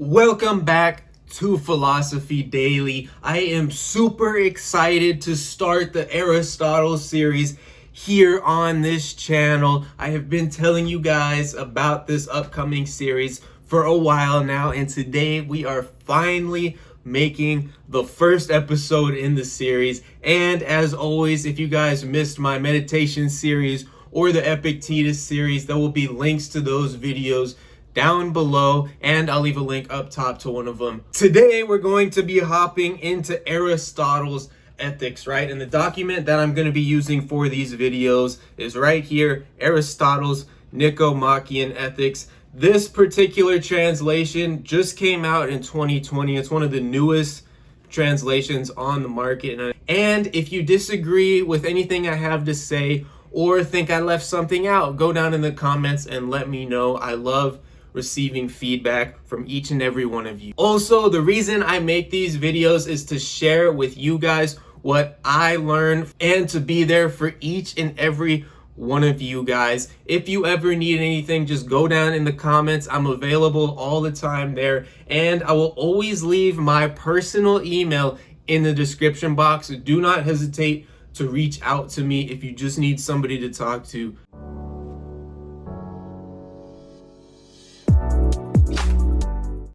Welcome back to Philosophy Daily. I am super excited to start the Aristotle series here on this channel. I have been telling you guys about this upcoming series for a while now, and today we are finally making the first episode in the series. And as always, if you guys missed my meditation series or the Epictetus series, there will be links to those videos down below, and I'll leave a link up top to one of them. Today we're going to be hopping into Aristotle's Ethics, right? And the document that I'm going to be using for these videos is right here, Aristotle's Nicomachean Ethics. This particular translation just came out in 2020. It's one of the newest translations on the market. And if you disagree with anything I have to say or think I left something out, go down in the comments and let me know. I love receiving feedback from each and every one of you. Also, the reason I make these videos is to share with you guys what I learned and to be there for each and every one of you guys. If you ever need anything, just go down in the comments. I'm available all the time there, and I will always leave my personal email in the description box. Do not hesitate to reach out to me if you just need somebody to talk to.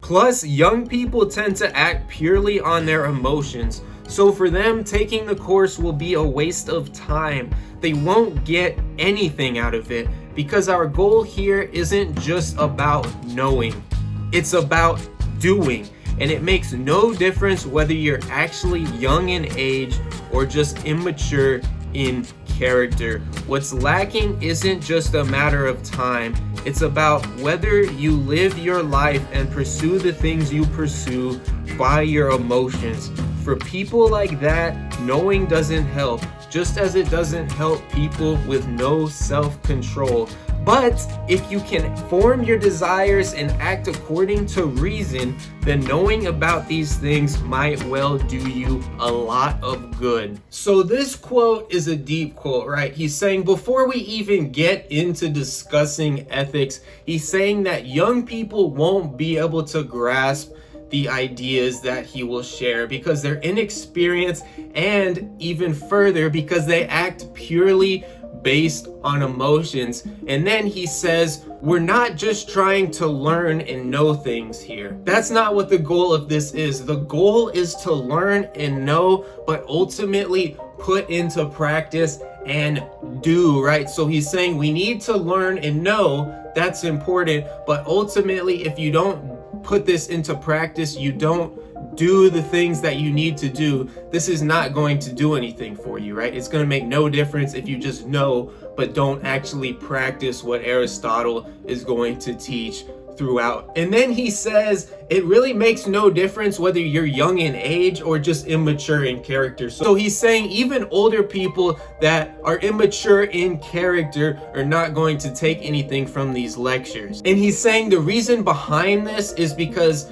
Plus, young people tend to act purely on their emotions. So for them, taking the course will be a waste of time. They won't get anything out of it because our goal here isn't just about knowing. It's about doing. And it makes no difference whether you're actually young in age or just immature in character. What's lacking isn't just a matter of time. It's about whether you live your life and pursue the things you pursue by your emotions. For people like that, knowing doesn't help, just as it doesn't help people with no self-control. But if you can form your desires and act according to reason, then knowing about these things might well do you a lot of good. So this quote is a deep quote, right? He's saying before we even get into discussing ethics, he's saying that young people won't be able to grasp the ideas that he will share because they're inexperienced, and even further because they act purely based on emotions. And then he says, we're not just trying to learn and know things here. That's not what the goal of this is. The goal is to learn and know, but ultimately put into practice and do, right? So he's saying we need to learn and know, that's important, but ultimately if you don't put this into practice, you don't do the things that you need to do, this is not going to do anything for you, right? It's going to make no difference if you just know but don't actually practice what Aristotle is going to teach throughout. And then he says it really makes no difference whether you're young in age or just immature in character. So he's saying even older people that are immature in character are not going to take anything from these lectures. And he's saying the reason behind this is because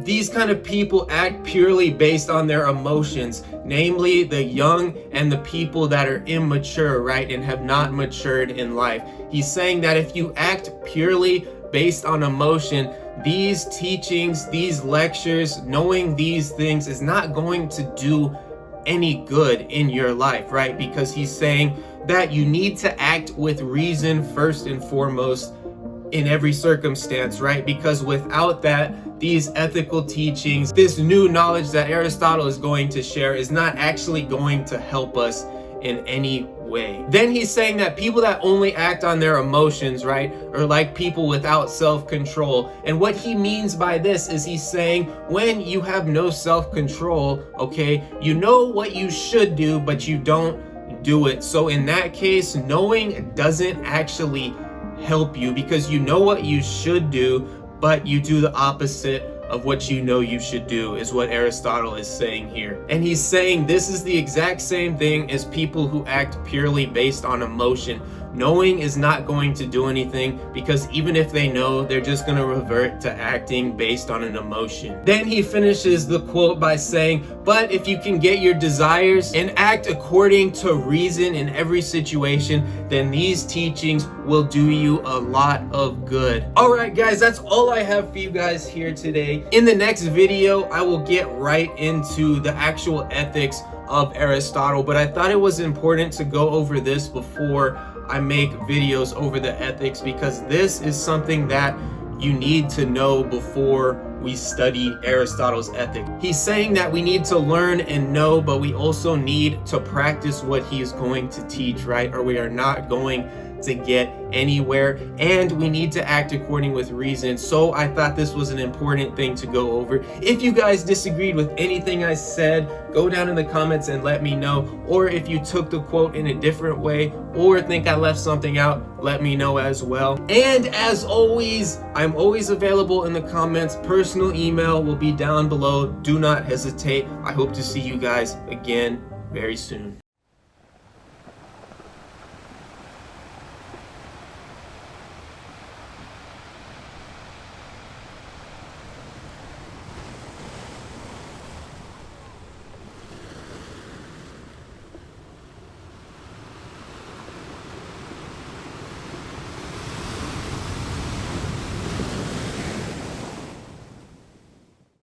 these kind of people act purely based on their emotions, namely the young and the people that are immature, right, and have not matured in life. He's saying that if you act purely based on emotion, these teachings, these lectures, knowing these things is not going to do any good in your life, right? Because he's saying that you need to act with reason first and foremost in every circumstance, right? Because without that, these ethical teachings, this new knowledge that Aristotle is going to share is not actually going to help us in any way. Then he's saying that people that only act on their emotions, right, are like people without self-control. And what he means by this is he's saying when you have no self-control, okay, you know what you should do, but you don't do it. So in that case, knowing doesn't actually help you because you know what you should do, but you do the opposite of what you know you should do, is what Aristotle is saying here. And he's saying this is the exact same thing as people who act purely based on emotion. knowing is not going to do anything, because even if they know, they're just going to revert to acting based on an emotion. Then he finishes the quote by saying, but if you can get your desires and act according to reason in every situation, then these teachings will do you a lot of good. Alright guys, that's all I have for you guys here today. In the next video, I will get right into the actual ethics of Aristotle, but I thought it was important to go over this before I make videos over the ethics, because this is something that you need to know before we study Aristotle's ethics. He's saying that we need to learn and know, but we also need to practice what he is going to teach, right? Or we are not going to get anywhere, and we need to act according with reason. So I thought this was an important thing to go over. If you guys disagreed with anything I said, go down in the comments and let me know. Or if you took the quote in a different way or think I left something out, let me know as well. And as always, I'm always available in the comments. Personal email will be down below. Do not hesitate. I hope to see you guys again very soon.